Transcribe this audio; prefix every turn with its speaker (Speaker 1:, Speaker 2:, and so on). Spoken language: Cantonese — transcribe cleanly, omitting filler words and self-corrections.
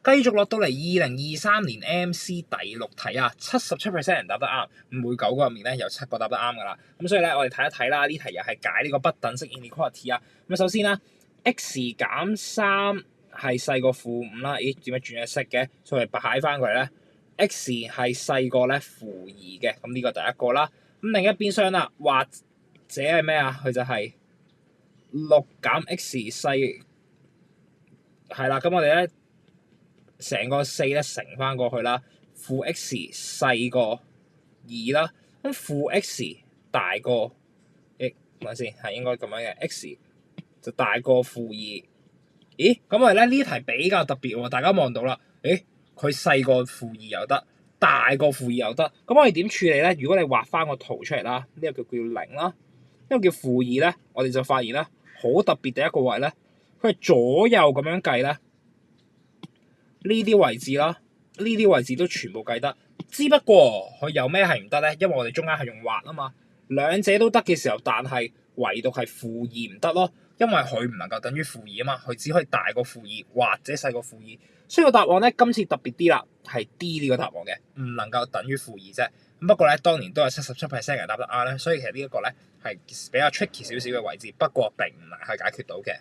Speaker 1: 繼續落到嚟2023年 MC 第6題啊，77% 人答得啱，每9個入面咧有7個答得啱㗎啦。咁所以咧，我哋睇一睇啦，呢題又係解呢個不等式 inequality 啊。咁首先啦 x 減3係細過-5啦，咦點解轉咗色嘅？所以擺翻佢咧 x 係細過咧-2嘅，咁呢個第一個啦。咁另一邊廂啦，或者係咩啊？佢就係6減 x 細係啦，咁我哋咧成個4咧乘翻過去啦，負 x 細過2啦，咁負 x 大過等下先，係應該咁樣嘅 x 就大過-2。咦？咁我哋咧呢題比較特別喎，大家望到啦，佢細過-2又得，大過-2又得，咁我哋點處理咧？如果你畫翻個圖出嚟啦，呢個叫0啦，呢個叫-2咧，我哋就發現咧好特別第一個位咧，佢係左右咁樣計咧，呢啲位置啦，呢啲位置都全部計得，只不過佢有咩係唔得咧？因為我哋中間係用畫啊嘛，兩者都得嘅時候，但係唯獨係-2唔得咯，因為佢唔能夠等於-2啊嘛，佢只可以大過-2或者細過-2。所以個答案咧今次特別啲啦，係 D 呢個答案嘅，唔能夠等於-2啫。咁不過咧當年都有77% 人答得啱咧，所以其實呢一個咧係比較 tricky 少少嘅位置，不過並唔難去解決到嘅。